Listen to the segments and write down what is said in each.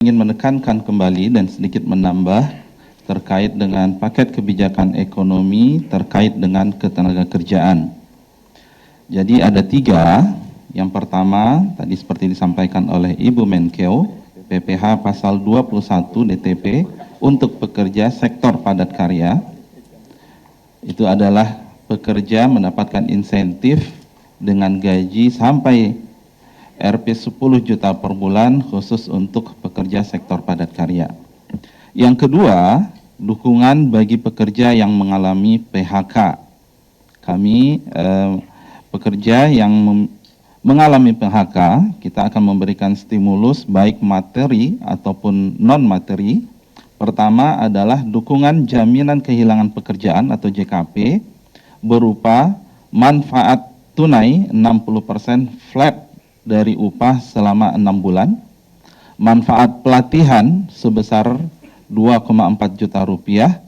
ingin menekankan kembali dan sedikit menambah terkait dengan paket kebijakan ekonomi terkait dengan ketenagakerjaan. Jadi ada 3. Yang pertama, tadi seperti disampaikan oleh Ibu Menkeu, PPh pasal 21 DTP untuk pekerja sektor padat karya. Itu adalah pekerja mendapatkan insentif dengan gaji sampai Rp 10 juta per bulan khusus untuk pekerja sektor padat karya. Yang kedua, dukungan bagi pekerja yang mengalami PHK. Kami pekerja yang mengalami PHK, kita akan memberikan stimulus baik materi ataupun non-materi. Pertama adalah dukungan jaminan kehilangan pekerjaan atau JKP berupa manfaat tunai 60% flat dari upah selama 6 bulan, manfaat pelatihan sebesar 2,4 juta rupiah,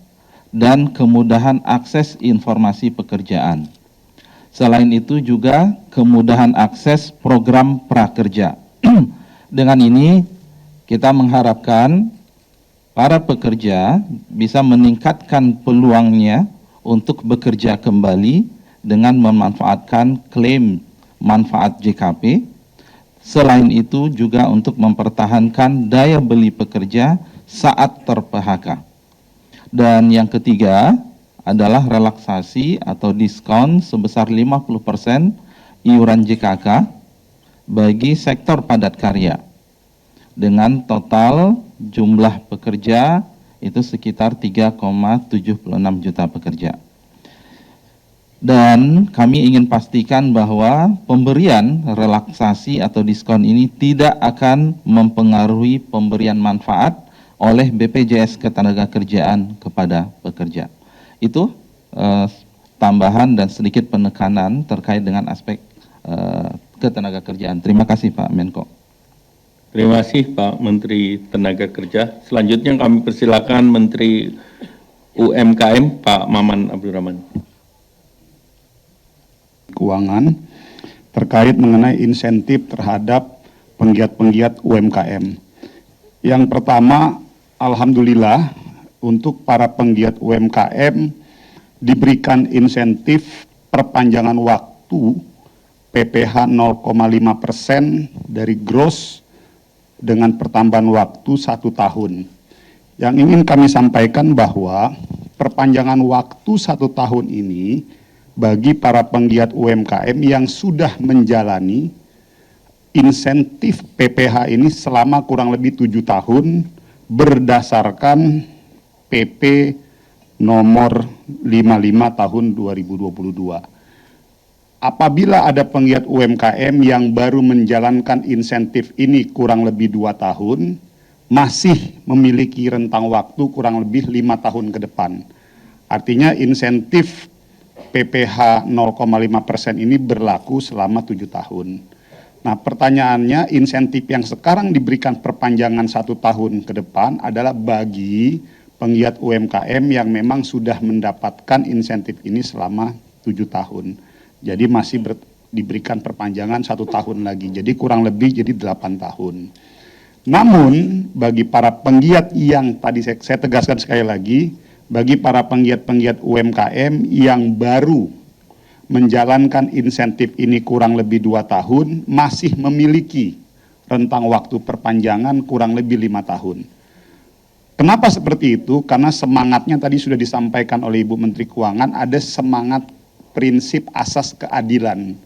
dan kemudahan akses informasi pekerjaan. Selain itu juga kemudahan akses program prakerja. Dengan ini kita mengharapkan para pekerja bisa meningkatkan peluangnya untuk bekerja kembali dengan memanfaatkan klaim manfaat JKP. Selain itu juga untuk mempertahankan daya beli pekerja saat ter-PHK. Dan yang ketiga adalah relaksasi atau diskon sebesar 50% iuran JKK bagi sektor padat karya. Dengan total jumlah pekerja itu sekitar 3,76 juta pekerja. Dan kami ingin pastikan bahwa pemberian relaksasi atau diskon ini tidak akan mempengaruhi pemberian manfaat oleh BPJS Ketenagakerjaan kepada pekerja. Itu tambahan dan sedikit penekanan terkait dengan aspek ketenagakerjaan. Terima kasih Pak Menko. Terima kasih Pak Menteri Tenaga Kerja. Selanjutnya kami persilakan Menteri UMKM Pak Maman Abdurrahman. Keuangan terkait mengenai insentif terhadap penggiat-penggiat UMKM. Yang pertama, alhamdulillah untuk para penggiat UMKM diberikan insentif perpanjangan waktu PPh 0,5% dari gross dengan pertambahan waktu 1 tahun. Yang ingin kami sampaikan bahwa perpanjangan waktu 1 tahun ini bagi para penggiat UMKM yang sudah menjalani insentif PPh ini selama kurang lebih 7 tahun berdasarkan PP nomor 55 tahun 2022. Apabila ada penggiat UMKM yang baru menjalankan insentif ini kurang lebih 2 tahun, masih memiliki rentang waktu kurang lebih 5 tahun ke depan. Artinya insentif PPh 0,5% ini berlaku selama 7 tahun. Nah, pertanyaannya, insentif yang sekarang diberikan perpanjangan 1 tahun ke depan adalah bagi penggiat UMKM yang memang sudah mendapatkan insentif ini selama 7 tahun. Jadi masih diberikan perpanjangan 1 tahun lagi, jadi kurang lebih jadi 8 tahun. Namun, bagi para penggiat yang tadi saya tegaskan sekali lagi, bagi para penggiat-penggiat UMKM yang baru menjalankan insentif ini kurang lebih 2 tahun, masih memiliki rentang waktu perpanjangan kurang lebih 5 tahun. Kenapa seperti itu? Karena semangatnya tadi sudah disampaikan oleh Ibu Menteri Keuangan, ada semangat prinsip asas keadilan.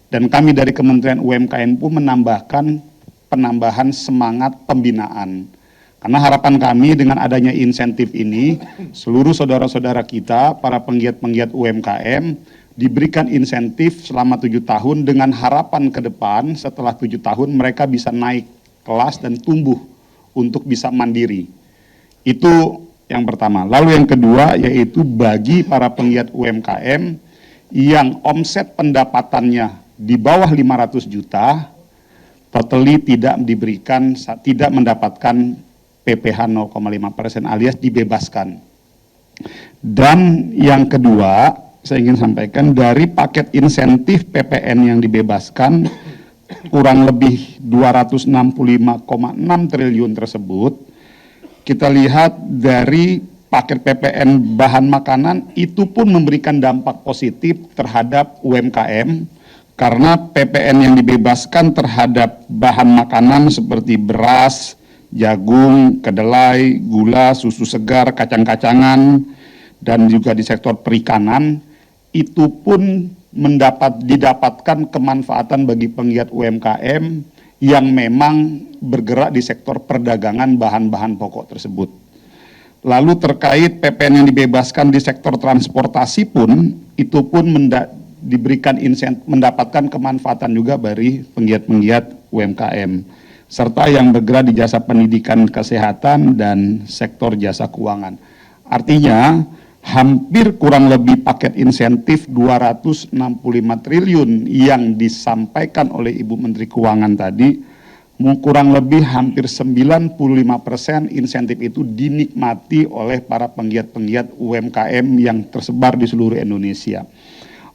Dan kami dari Kementerian UMKM pun menambahkan penambahan semangat pembinaan. Karena harapan kami dengan adanya insentif ini, seluruh saudara-saudara kita, para penggiat-penggiat UMKM, diberikan insentif selama 7 tahun dengan harapan ke depan setelah 7 tahun mereka bisa naik kelas dan tumbuh untuk bisa mandiri. Itu yang pertama. Lalu yang kedua yaitu bagi para penggiat UMKM yang omset pendapatannya di bawah 500 juta, totally tidak mendapatkan PPh 0,5% alias dibebaskan. Dan yang kedua, saya ingin sampaikan dari paket insentif PPN yang dibebaskan, kurang lebih 265,6 triliun tersebut, kita lihat dari paket PPN bahan makanan itu pun memberikan dampak positif terhadap UMKM karena PPN yang dibebaskan terhadap bahan makanan seperti beras, jagung, kedelai, gula, susu segar, kacang-kacangan, dan juga di sektor perikanan, itu pun didapatkan kemanfaatan bagi penggiat UMKM yang memang bergerak di sektor perdagangan bahan-bahan pokok tersebut. Lalu terkait PPN yang dibebaskan di sektor transportasi pun, itu pun diberikan mendapatkan kemanfaatan juga dari penggiat-penggiat UMKM, serta yang bergerak di jasa pendidikan kesehatan dan sektor jasa keuangan. Artinya, hampir kurang lebih paket insentif 265 triliun yang disampaikan oleh Ibu Menteri Keuangan tadi, kurang lebih hampir 95% insentif itu dinikmati oleh para penggiat-penggiat UMKM yang tersebar di seluruh Indonesia.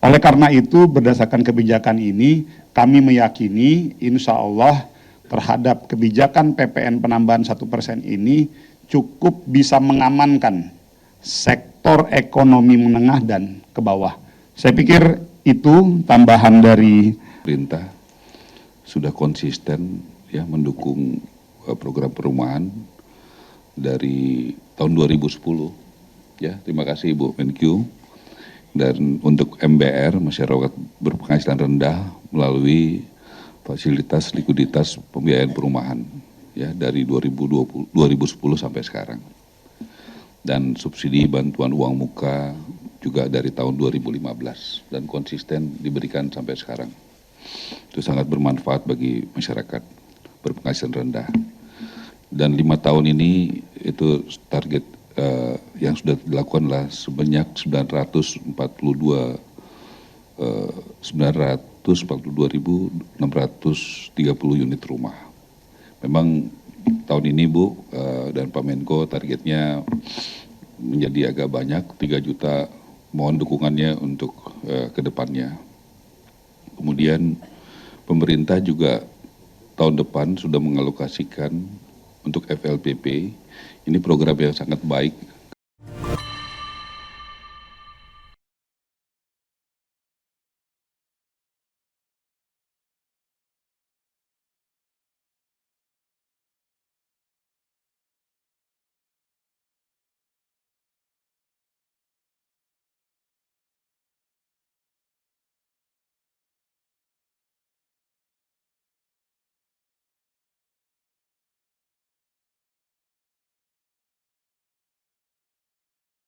Oleh karena itu, berdasarkan kebijakan ini, kami meyakini insya Allah terhadap kebijakan PPN penambahan 1% ini cukup bisa mengamankan sektor ekonomi menengah dan ke bawah. Saya pikir itu tambahan dari pemerintah sudah konsisten ya mendukung program perumahan dari tahun 2010 ya. Terima kasih Ibu Menkyu. Dan untuk MBR, masyarakat berpenghasilan rendah, melalui fasilitas likuiditas pembiayaan perumahan ya dari 2010 sampai sekarang. Dan subsidi bantuan uang muka juga dari tahun 2015 dan konsisten diberikan sampai sekarang. Itu sangat bermanfaat bagi masyarakat berpenghasilan rendah. Dan 5 tahun ini itu target yang sudah dilakukan adalah sebanyak 942.630 unit rumah. Memang tahun ini Bu dan Pak Menko targetnya menjadi agak banyak, 3 juta, mohon dukungannya untuk ke depannya. Kemudian pemerintah juga tahun depan sudah mengalokasikan untuk FLPP, ini program yang sangat baik